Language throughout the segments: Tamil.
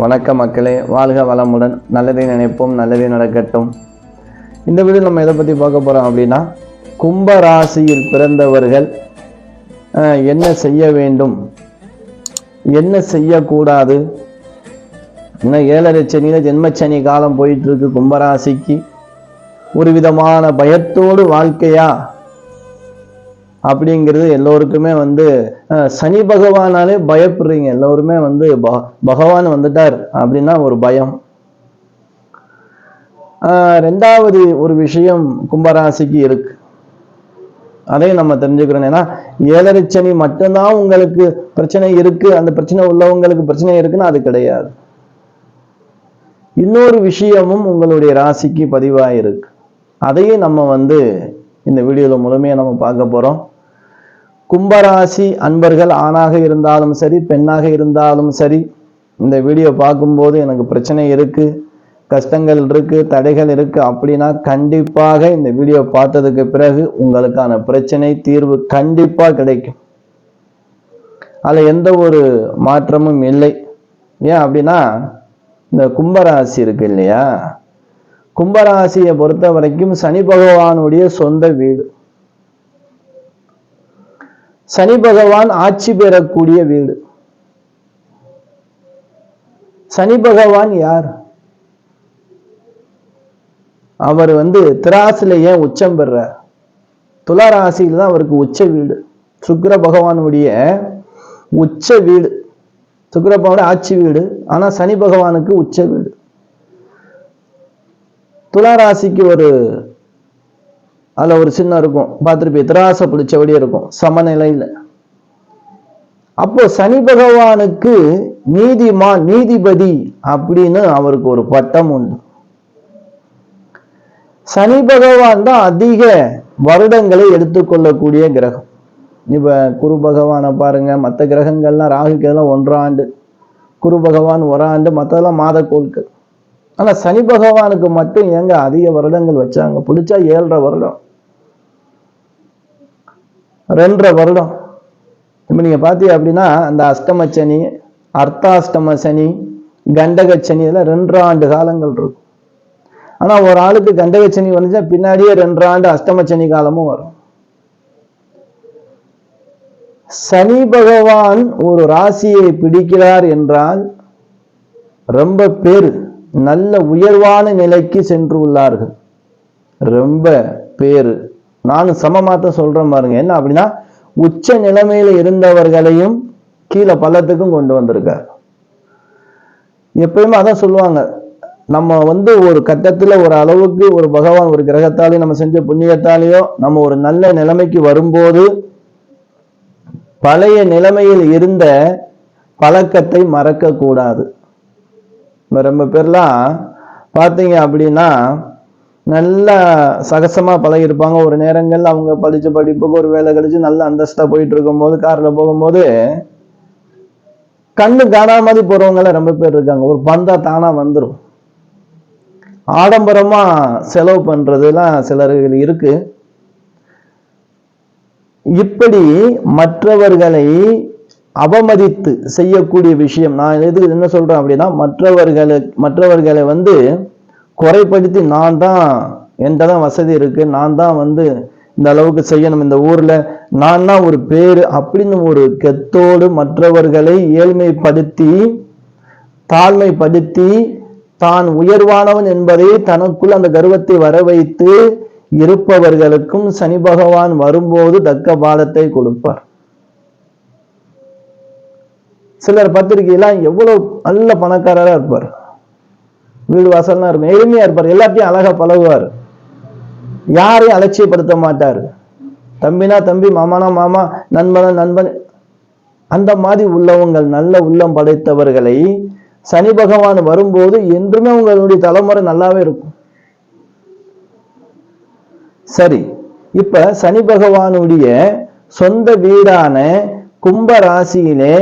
வணக்க மக்களே, வாழ்க வளமுடன். நல்லதை நினைப்போம், நல்லதே நடக்கட்டும். இந்த வீடியோ நம்ம எதை பற்றி பார்க்க போகிறோம் அப்படின்னா, கும்ப ராசியில் பிறந்தவர்கள் என்ன செய்ய வேண்டும், என்ன செய்யக்கூடாது. இன்னும் 7.5 சனியில் ஜென்மச்சனி காலம் போயிட்டு இருக்கு. கும்பராசிக்கு ஒரு விதமான பயத்தோடு வாழ்க்கையா அப்படிங்கிறது எல்லோருக்குமே சனி பகவானாலே பயப்படுறீங்க. எல்லோருமே பகவான் வந்துட்டார் அப்படின்னா ஒரு பயம். ரெண்டாவது ஒரு விஷயம் கும்பராசிக்கு இருக்கு, அதையும் நம்ம தெரிஞ்சுக்கிறோம். ஏன்னா 7.5 சனி மட்டும்தான் உங்களுக்கு பிரச்சனை இருக்கு, அந்த பிரச்சனை உள்ளவங்களுக்கு பிரச்சனை இருக்குன்னு அது கிடையாது. இன்னொரு விஷயமும் உங்களுடைய ராசிக்கு பதிவாயிருக்கு. அதையும் நம்ம இந்த வீடியோல முழுமையா நம்ம பார்க்க போறோம். கும்பராசி அன்பர்கள் ஆணாக இருந்தாலும் சரி, பெண்ணாக இருந்தாலும் சரி, இந்த வீடியோ பார்க்கும்போது எனக்கு பிரச்சனை இருக்கு, கஷ்டங்கள் இருக்கு, தடைகள் இருக்கு அப்படின்னா கண்டிப்பாக இந்த வீடியோ பார்த்ததுக்கு பிறகு உங்களுக்கான பிரச்சனை தீர்வு கண்டிப்பா கிடைக்கும். அதுல எந்த ஒரு மாற்றமும் இல்லை. ஏன் அப்படின்னா, இந்த கும்பராசி இருக்கு இல்லையா, கும்பராசியை பொறுத்த வரைக்கும் சனி பகவானுடைய சொந்த வீடு. சனி பகவான் ஆட்சி பெறக்கூடிய வீடு. சனி பகவான் யார்? அவர் திராசுல ஏன் உச்சம் பெறார்? துலா ராசியில தான் அவருக்கு உச்ச வீடு. சுக்கிர பகவானுடைய உச்ச வீடு, சுக்கிர பகவானுடைய ஆட்சி வீடு. ஆனா சனி பகவானுக்கு உச்ச வீடு. துலா ராசிக்கு அதுல ஒரு சின்ன இருக்கும், பார்த்துருப்பீங்க, திராச பிடிச்சபடியே இருக்கும், சமநிலையில். அப்போ சனி பகவானுக்கு நீதிமான், நீதிபதி அப்படின்னு அவருக்கு ஒரு பட்டம் உண்டு. சனி பகவான் தான் அதிக வருடங்களை எடுத்துக்கொள்ளக்கூடிய கிரகம். இப்ப குரு பகவானை பாருங்க, மற்ற கிரகங்கள்லாம் ராகுக்கெல்லாம் 1.5 ஆண்டு, குரு பகவான் 1 ஆண்டு, மற்றதெல்லாம் மாத கோள்கள். ஆனா சனி பகவானுக்கு மட்டும் ஏங்க அதிக வருடங்கள் வச்சாங்க? பிடிச்சா 7.5 வருடம், 2.5 வருடம். இப்ப நீங்க பாத்தீங்க அப்படின்னா, அந்த அஷ்டம சனி, அர்த்தாஷ்டம சனி, கண்டக சனி, இதெல்லாம் 2.5 ஆண்டு காலங்கள் இருக்கும். ஆனா ஒரு ஆளுக்கு கண்டக சனி வந்துச்சா பின்னாடியே 2.5 ஆண்டு அஷ்டம சனி காலமும் வரும். சனி பகவான் ஒரு ராசியை பிடிக்கிறார் என்றால் ரொம்ப பேர் நல்ல உயர்வான நிலைக்கு சென்று உள்ளார்கள். ரொம்ப பேரு, நானும் சமமாத்த சொல்றேன் பாருங்க. என்ன அப்படின்னா, உச்ச நிலைமையில இருந்தவர்களையும் கீழே பள்ளத்துக்கும் கொண்டு வந்திருக்கார். எப்பயுமே அதான் சொல்லுவாங்க, நம்ம ஒரு கட்டத்துல ஒரு அளவுக்கு ஒரு பகவான் ஒரு கிரகத்தாலேயோ நம்ம செஞ்ச புண்ணியத்தாலேயோ நம்ம ஒரு நல்ல நிலைமைக்கு வரும்போது பழைய நிலைமையில் இருந்த பழக்கத்தை மறக்க கூடாது. ரொம்ப பேர்லாம் பார்த்தீங்க அப்படின்னா நல்லா சகசமா பழகி இருப்பாங்க. ஒரு நேரங்கள் அவங்க படிச்ச படிப்புக்கு ஒரு வேலை கிடைச்சு நல்ல அந்தஸ்தா போயிட்டு இருக்கும்போது, கார்ல போகும்போது கண்ணு காணாம மாதிரி போறவங்க எல்லாம் ரொம்ப பேர் இருக்காங்க. ஒரு பந்தா தானா வந்துடும். ஆடம்பரமா செலவு பண்றதுலாம் சிலர்கள் இருக்கு. இப்படி மற்றவர்களை அவமதித்து செய்யக்கூடிய விஷயம். நான் எது என்ன சொல்றேன் அப்படின்னா, மற்றவர்களை குறைப்படுத்தி, நான் தான், என்கிட்ட தான் வசதி இருக்கு, நான் தான் இந்த அளவுக்கு செய்யணும், இந்த ஊர்ல நான் தான் ஒரு பேரு அப்படின்னு ஒரு கெத்தோடு மற்றவர்களை ஏழ்மைப்படுத்தி தாழ்மைப்படுத்தி தான் உயர்வானவன் என்பதை தனக்குள் அந்த கர்வத்தை வர வைத்து இருப்பவர்களுக்கும் சனி பகவான் வரும்போது தக்க பாடத்தை கொடுப்பார். சிலர் பத்திரிகையெல்லாம் எவ்வளவு நல்ல பணக்காரரா இருப்பார், வீடு வாசல்லாம் இருக்கும், எளிமையா இருப்பார், எல்லாத்தையும் அழகா பழகுவார், யாரையும் அலட்சியப்படுத்த மாட்டார். தம்பினா தம்பி, மாமானா மாமா, நண்பனா நண்பன். அந்த மாதிரி உள்ளவங்கள், நல்ல உள்ளம் படைத்தவர்களை சனி பகவான் வரும்போது என்றுமே உங்களுடைய தலைமுறை நல்லாவே இருக்கும். சரி, இப்ப சனி பகவானுடைய சொந்த வீடான கும்ப ராசியிலே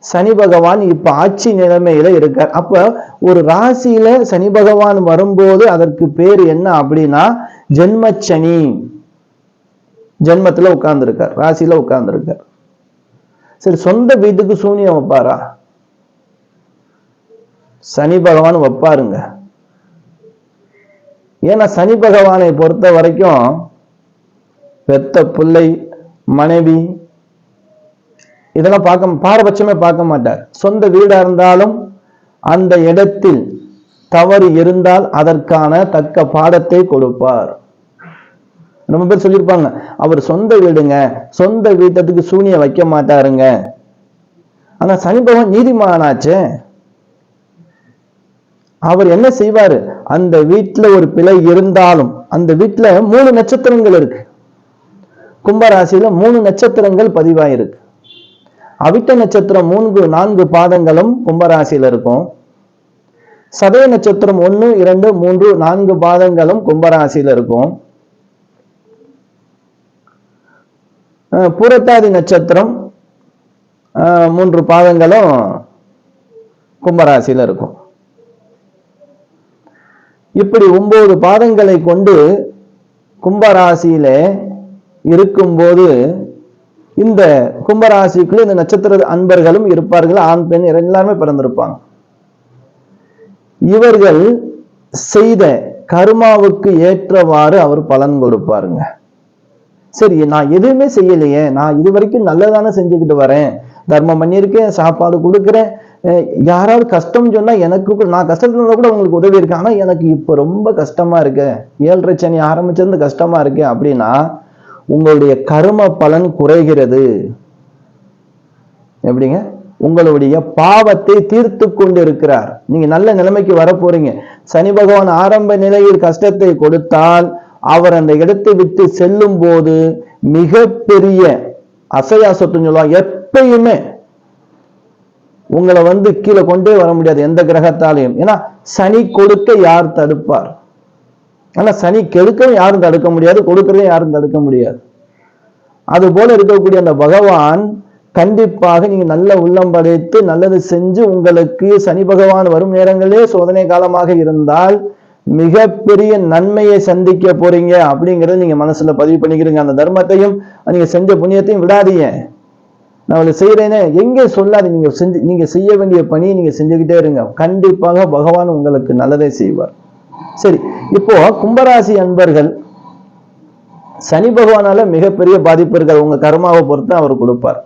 சனி பகவான் இப்ப ஆட்சி நிலைமையில இருக்கார். அப்ப ஒரு ராசியில சனி பகவான் வரும்போது அதற்கு பேர் என்ன அப்படின்னா ஜென்மச்சனி. ஜென்மத்துல உட்கார்ந்து இருக்கார், ராசியில உட்கார்ந்து இருக்கார். சரி, சொந்த வீட்டுக்கு சூனியம் வைப்பாரா? சனி பகவான் வைப்பாருங்க. ஏன்னா சனி பகவானை பொறுத்த வரைக்கும் பெத்த பிள்ளை, மனைவி இதெல்லாம் பாரபட்சமே பார்க்க மாட்டார். சொந்த வீடா இருந்தாலும் அந்த இடத்தில் தவறு இருந்தால் அதற்கான தக்க பாடத்தை கொடுப்பார். ரொம்ப பேர் சொல்லியிருப்பாங்க, அவர் சொந்த வீடுங்க, சொந்த வீட்டத்துக்கு சூனிய வைக்க மாட்டாருங்க. ஆனா சனி பகவான் நீதிமானாச்சே. அவர் என்ன செய்வாரு, அந்த வீட்டுல ஒரு பிழை இருந்தாலும், அந்த வீட்டுல 3 நட்சத்திரங்கள் இருக்கு. கும்பராசியில 3 நட்சத்திரங்கள் பதிவாயிருக்கு. அவிட்ட நட்சத்திரம் 3-4 பாதங்களும் கும்பராசியில இருக்கும். சதய நட்சத்திரம் 1, 2, 3, 4 பாதங்களும் கும்பராசியில இருக்கும். பூரட்டாதி நட்சத்திரம் 3 பாதங்களும் கும்பராசியில இருக்கும். இப்படி 9 பாதங்களை கொண்டு கும்பராசியில இருக்கும்போது இந்த கும்பராசிக்குள்ள இந்த நட்சத்திர அன்பர்களும் இருப்பார்கள். ஆண் பெண் எல்லாருமே பிறந்திருப்பாங்க. இவர்கள் செய்த கர்மாவுக்கு ஏற்றவாறு அவர் பலன் கொடுப்பாருங்க. சரி, நான் எதுவுமே செய்யலையே, நான் இது வரைக்கும் நல்லதானே செஞ்சுக்கிட்டு வரேன், தர்மம் பண்ணியிருக்கேன், சாப்பாடு கொடுக்குறேன், யாராவது கஷ்டம் சொன்னா எனக்கு, நான் கஷ்டத்துல கூட உங்களுக்கு உதவி இருக்கேன், ஆனா எனக்கு இப்ப ரொம்ப கஷ்டமா இருக்கு, 7.5 சனி ஆரம்பிச்சிருந்து கஷ்டமா இருக்கு அப்படின்னா உங்களுடைய கர்ம பலன் குறைகிறது. எப்படிங்க? உங்களுடைய பாவத்தை தீர்த்து கொண்டு இருக்கிறார். நீங்க நல்ல நிலைமைக்கு வர போறீங்க. சனி பகவான் ஆரம்ப நிலையில் கஷ்டத்தை கொடுத்தால் அவர் அந்த இடத்தை விட்டு செல்லும் போது மிகப்பெரிய அசையா சொத்துன்னு சொல்லுவாங்க. எப்பயுமே உங்களை கீழே கொண்டே வர முடியாது எந்த கிரகத்தாலையும். ஏன்னா சனி கொடுக்க யார் தடுப்பார்? ஆனா சனி கெடுக்கவும் யாரும் தடுக்க முடியாது, கொடுக்கறதையும் யாரும் தடுக்க முடியாது. அது போல இருக்கக்கூடிய அந்த பகவான் கண்டிப்பாக நீங்க நல்ல உள்ளம் படைத்து நல்லது செஞ்சு, உங்களுக்கு சனி பகவான் வரும் நேரங்களே சோதனை காலமாக இருந்தால் மிகப்பெரிய நன்மையை சந்திக்க போறீங்க அப்படிங்கறத நீங்க மனசுல பதிவு பண்ணிக்கிறீங்க. அந்த தர்மத்தையும் நீங்க செஞ்ச புண்ணியத்தையும் விடாதீங்க. நான் அவளை செய்யறேன்னு எங்கே சொல்லாது. நீங்க செய்ய வேண்டிய பணியை நீங்க செஞ்சுக்கிட்டே இருங்க. கண்டிப்பாக பகவான் உங்களுக்கு நல்லதை செய்வார். சரி, இப்போ கும்பராசி அன்பர்கள், சனி பகவானால மிகப்பெரிய பாதிப்புகள் உங்க கர்மாவை பொறுத்து அவர் கொடுப்பார்.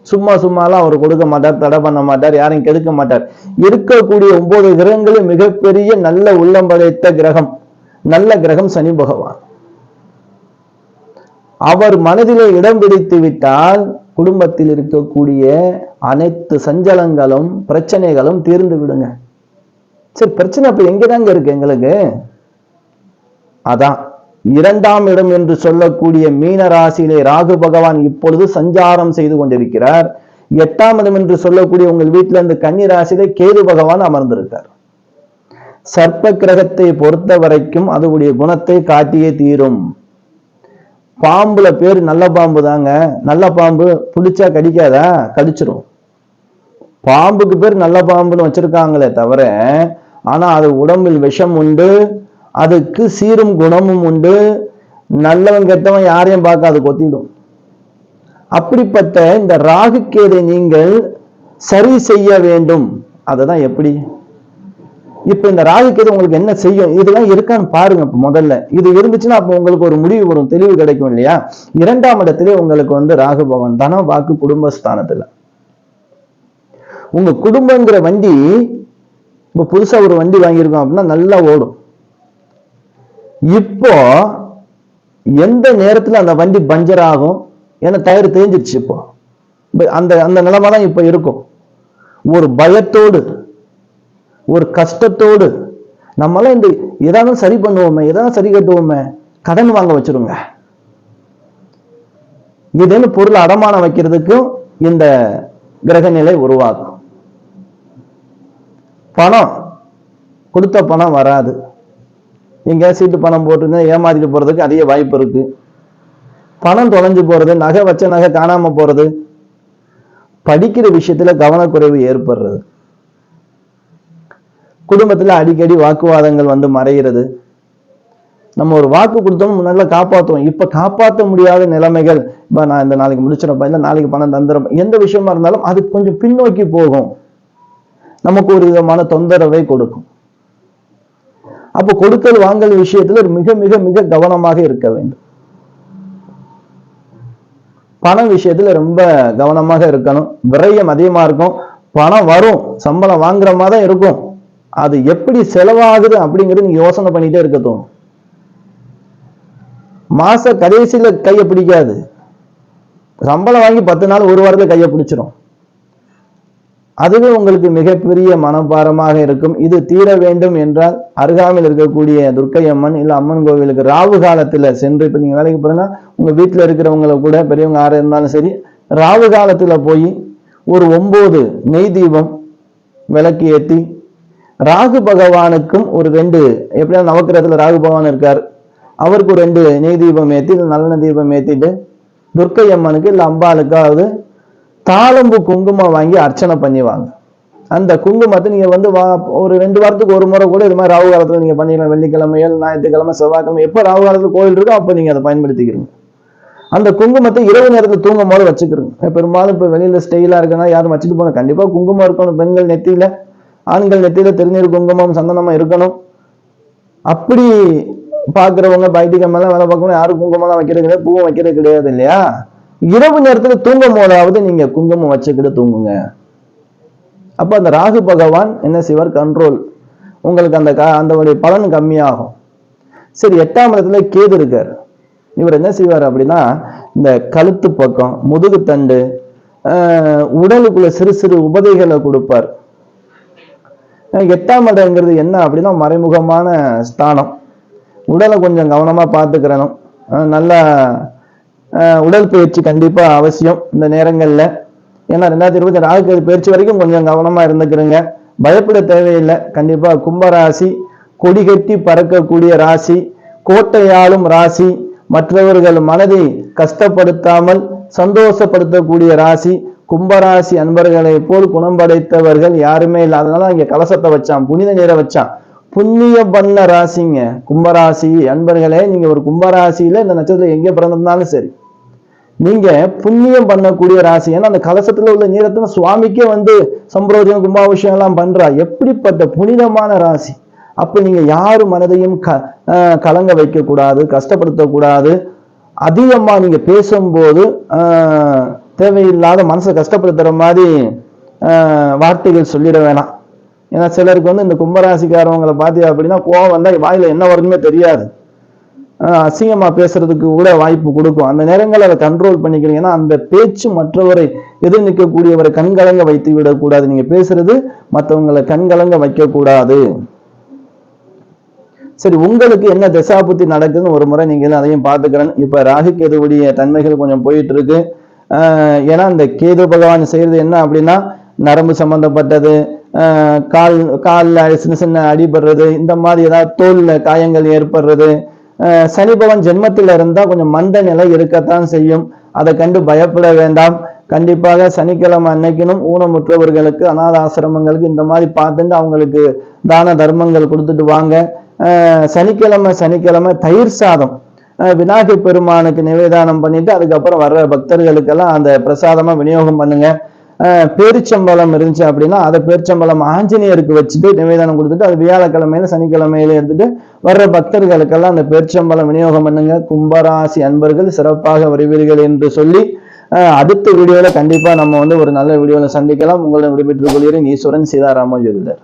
சும்மாலாம் அவர் கொடுக்க மாட்டார், தடை பண்ண மாட்டார், யாரையும் கெடுக்க மாட்டார். இருக்கக்கூடிய 9 கிரகங்களும் மிகப்பெரிய நல்ல உள்ளம் படைத்த கிரகம், நல்ல கிரகம் சனி பகவான். அவர் மனதிலே இடம் பிடித்து விட்டால் குடும்பத்தில் இருக்கக்கூடிய அனைத்து சஞ்சலங்களும் பிரச்சனைகளும் தீர்ந்து விடுங்க. சரி, பிரச்சனை அப்ப எங்கதாங்க இருக்கு எங்களுக்கு? அதான் 2ஆம் இடம் என்று சொல்லக்கூடிய மீன ராசியிலே ராகு பகவான் இப்பொழுது சஞ்சாரம் செய்து கொண்டிருக்கிறார். 8ஆம் இடம் என்று சொல்லக்கூடிய உங்கள் வீட்டுல இந்த கன்னி ராசியிலே கேது பகவான் அமர்ந்திருக்கார். சர்ப்ப கிரகத்தை பொறுத்த வரைக்கும் அதனுடைய குணத்தை காட்டியே தீரும். பாம்புல பேர் நல்ல பாம்பு தாங்க. நல்ல பாம்பு புடிச்சா கடிக்காதா? கடிச்சிரும். பாம்புக்கு பேர் நல்ல பாம்புன்னு வச்சிருக்காங்களே தவிர, ஆனா அது உடம்பில் விஷம் உண்டு, அதுக்கு சீரும் குணமும் உண்டு. நல்லவன் கெட்டவன் யாரையும் பார்க்காது, கொத்திடும். அப்படிப்பட்ட இந்த ராகு கேதை நீங்கள் சரி செய்ய வேண்டும். அததான் எப்படி? இப்ப இந்த ராகு கேது உங்களுக்கு என்ன செய்யும், இதெல்லாம் இருக்கான்னு பாருங்க. முதல்ல இது இருந்துச்சுன்னா அப்ப உங்களுக்கு ஒரு முடிவு வரும், தெளிவு கிடைக்கும் இல்லையா? 2ஆம் இடத்திலே உங்களுக்கு ராகு பகவான் தனம், வாக்கு, குடும்பஸ்தானத்துல. உங்க குடும்பங்கிற வண்டி, இப்ப புதுசா ஒரு வண்டி வாங்கியிருக்கோம் அப்படின்னா நல்லா ஓடும். இப்போ எந்த நேரத்துல அந்த வண்டி பஞ்சர் ஆகும், ஏன்னா டயர் தேஞ்சிருச்சு. இப்போ அந்த அந்த நிலைமை தான் இப்ப இருக்கும். ஒரு பயத்தோடு, ஒரு கஷ்டத்தோடு நம்மளாம் இந்த ஏதாவது சரி பண்ணுவோமே, ஏதாவது சரி கட்டுவோமே, கடன் வாங்க வச்சிருங்க. இதுன்னு பொருள் அடமானம் வைக்கிறதுக்கும் இந்த கிரகநிலை உருவாகும். பணம் கொடுத்த பணம் வராது. எங்க சீட்டு பணம் போட்டு ஏமாத்திட்டு போறதுக்கு அதிக வாய்ப்பு இருக்கு. பணம் தொலைஞ்சு போறது, நகை வச்ச நகை காணாம போறது, படிக்கிற விஷயத்துல கவனக்குறைவு ஏற்படுறது, குடும்பத்துல அடிக்கடி வாக்குவாதங்கள் மறைகிறது. நம்ம ஒரு வாக்கு கொடுத்தோம், முன்னாடி காப்பாற்றுவோம். இப்ப காப்பாற்ற முடியாத நிலைமைகள். இப்ப நான் இந்த நாளைக்கு முடிச்சிடப்பா, இல்ல நாளைக்கு பணம் தந்துடும், எந்த விஷயமா இருந்தாலும் அது கொஞ்சம் பின்னோக்கி போகும். நமக்கு ஒரு விதமான தொந்தரவை கொடுக்கும். அப்போ கொடுக்கல் வாங்கல் விஷயத்துல மிக மிக மிக கவனமாக இருக்க வேண்டும். பண விஷயத்துல ரொம்ப கவனமாக இருக்கணும். விரயம் அதிகமா இருக்கும். பணம் வரும், சம்பளம் வாங்குற மாதிரி தான் இருக்கும். அது எப்படி செலவாகுது அப்படிங்கிறது நீங்க யோசனை பண்ணிட்டே இருக்க தோணும். மாச கடைசியில கையை பிடிக்காது. சம்பளம் வாங்கி 10 நாள் ஒரு வாரத்துல கையை பிடிச்சிரும். அதுவே உங்களுக்கு மிகப்பெரிய மனபாரமாக இருக்கும். இது தீர வேண்டும் என்றால் அருகாமையில் இருக்கக்கூடிய துர்க்கை அம்மன் இல்ல அம்மன் கோவிலுக்கு ராவு காலத்துல சென்று, இப்ப நீங்க வேலைக்கு போறீங்கன்னா உங்க வீட்டுல இருக்கிறவங்களை கூட பெரியவங்க யாரா இருந்தாலும் சரி, ராவு காலத்துல போய் ஒரு 9 நெய் தீபம் விளக்கு ஏத்தி, ராகு பகவானுக்கும் ஒரு 2, எப்படியா நவக்கிரகத்துல ராகு பகவான் இருக்கார், அவருக்கு ஒரு 2 நெய் தீபம் ஏத்தி நல்லெண்ணெய் தீபம் ஏத்திட்டு துர்க்கை அம்மனுக்கு இல்ல அம்பாளுக்காவது தாளம்பு குங்குமம் வாங்கி அர்ச்சனை பண்ணிவாங்க. அந்த குங்குமத்தை நீங்க வந்து ஒரு 2 வாரத்துக்கு ஒரு முறை கூட இது மாதிரி ராகு காலத்துல நீங்க பண்ணிக்கலாம். வெள்ளிக்கிழமைகள், ஞாயிற்றுக்கிழமை, செவ்வாய்க்கிழமை எப்ப ராகு காலத்துல கோயில் இருக்கோ அப்ப நீங்க அதை பயன்படுத்திக்கிறீங்க. அந்த குங்குமத்தை இரவு நேரத்தில் தூங்கும் போது வச்சுக்கிறோங்க. பெரும்பாலும் இப்ப வெளியில ஸ்டைலா இருக்குன்னா யாரும் வச்சுட்டு போன, கண்டிப்பா குங்குமம் இருக்கணும். பெண்கள் நெத்தியில, ஆண்கள் நெத்தியில திருநீர் குங்குமம் சந்தனமா இருக்கணும். அப்படி பாக்குறவங்க பைத்தியம் மேல வேலை பார்க்கணும், யாரும் குங்குமம் வைக்கிறது கிடையாது, பூவும் வைக்கிறது கிடையாது இல்லையா? இரவு நேரத்துல தூங்கும் போதாவது நீங்க குங்குமம் வச்சுக்கிட்டு தூங்குங்க. அப்ப அந்த ராகு பகவான் என்ன செய்வார்? கண்ட்ரோல். உங்களுக்கு அந்த பலன் கம்மியாகும். சரி, 8ஆம் இடத்துல கேது இருக்கார். இவர் என்ன செய்வார் அப்படின்னா, இந்த கழுத்து பக்கம், முதுகு தண்டு, உடலுக்குள்ள சிறு சிறு உபதைகளை கொடுப்பார். 8ஆம் இடங்கிறது என்ன அப்படின்னா மறைமுகமான ஸ்தானம். உடலை கொஞ்சம் கவனமா பார்த்துக்கிறணும். நல்ல உடற்பயிற்சி கண்டிப்பா அவசியம் இந்த நேரங்கள்ல. ஏன்னா 2026 ராகு பயிற்சி வரைக்கும் கொஞ்சம் கவனமா இருந்துக்கிறங்க. பயப்பட தேவையில்லை. கண்டிப்பா கும்பராசி கொடி கட்டி பறக்கக்கூடிய ராசி, கோட்டையாளும் ராசி, மற்றவர்கள் மனதை கஷ்டப்படுத்தாமல் சந்தோஷப்படுத்தக்கூடிய ராசி. கும்பராசி அன்பர்களை போல் குணம் படைத்தவர்கள் யாருமே இல்லை. அதனால இங்க கலசத்தை வச்சான், புனித நீரை வச்சான். புண்ணியம் பண்ண ராசிங்க கும்பராசி அன்பர்களே. நீங்க ஒரு கும்பராசியில இந்த நட்சத்திரம் எங்க பிறந்திருந்தாலும் சரி, நீங்க புண்ணியம் பண்ணக்கூடிய ராசி. ஏன்னா அந்த கலசத்துல உள்ள நீரத்தின சுவாமிக்கே வந்து சம்பிரதாயம் கும்பாபிஷேகம் எல்லாம் பண்றா. எப்படிப்பட்ட புனிதமான ராசி. அப்ப நீங்க யாரு மனதையும் கலங்க வைக்க கூடாது, கஷ்டப்படுத்தக்கூடாது. அதிகமா நீங்க பேசும்போது தேவையில்லாத மனசை கஷ்டப்படுத்துற மாதிரி வார்த்தைகள் சொல்லிட வேணாம். ஏன்னா சிலருக்கு வந்து இந்த கும்பராசிக்காரவங்களை பார்த்தீங்க அப்படின்னா கோவம் வந்தா வாயில என்ன வருதுமே தெரியாது, அசிங்கமா பேசுறதுக்கு கூட வாய்ப்பு கொடுக்கும். அந்த நேரங்கள் அதை கண்ட்ரோல் பண்ணிக்கிறீங்க. ஏன்னா அந்த பேச்சு மற்றவரை எதிர் நிற்கக்கூடியவரை கண்கலங்க வைத்து விடக்கூடாது. நீங்க பேசுறது மற்றவங்களை கண்கலங்க வைக்க கூடாது. சரி, உங்களுக்கு என்ன தசாபுத்தி நடக்குதுன்னு ஒரு முறை நீங்க அதையும் பார்த்துக்கிறேன். இப்ப ராகு கேதுவுடைய தன்மைகள் கொஞ்சம் போயிட்டு இருக்கு. ஏன்னா இந்த கேது பகவான் செய்யறது என்ன அப்படின்னா நரம்பு சம்பந்தப்பட்டது, காலில் சின்ன சின்ன அடிபடுறது, இந்த மாதிரி ஏதாவது தோல்ல காயங்கள் ஏற்படுறது. சனி பகவான் ஜென்மத்தில் இருந்தா கொஞ்சம் மந்த நிலை இருக்கத்தான் செய்யும். அதை கண்டு பயப்பட வேண்டாம். கண்டிப்பாக சனிக்கிழமை அன்னைக்கணும் ஊனமுற்றவர்களுக்கு, அநாத ஆசிரமங்களுக்கு இந்த மாதிரி பார்த்துட்டு அவங்களுக்கு தான தர்மங்கள் கொடுத்துட்டு வாங்க. சனிக்கிழமை தயிர் சாதம் விநாயகர் பெருமானுக்கு நிவேதானம் பண்ணிட்டு அதுக்கப்புறம் வர்ற பக்தர்களுக்கெல்லாம் அந்த பிரசாதமா விநியோகம் பண்ணுங்க. பேரிச்சம்பழம் இருந்துச்சு அப்படின்னா அதை பேரிச்சம்பழம் ஆஞ்சநேயருக்கு வச்சுட்டு நிவேதானம் கொடுத்துட்டு அது வியாழக்கிழமையில சனிக்கிழமையில எடுத்துட்டு வர்ற பக்தர்களுக்கெல்லாம் அந்த பேரிச்சம்பழம் விநியோகம் பண்ணுங்க. கும்பராசி அன்பர்கள் சிறப்பாக வருவீர்கள் என்று சொல்லி அடுத்த வீடியோல கண்டிப்பா நம்ம வந்து ஒரு நல்ல வீடியோல சந்திக்கலாம். உங்களுடன் விடைபெற்றுக் கொள்கிறேன். ஈஸ்வரன் சீதாராம ஜோதிடர்.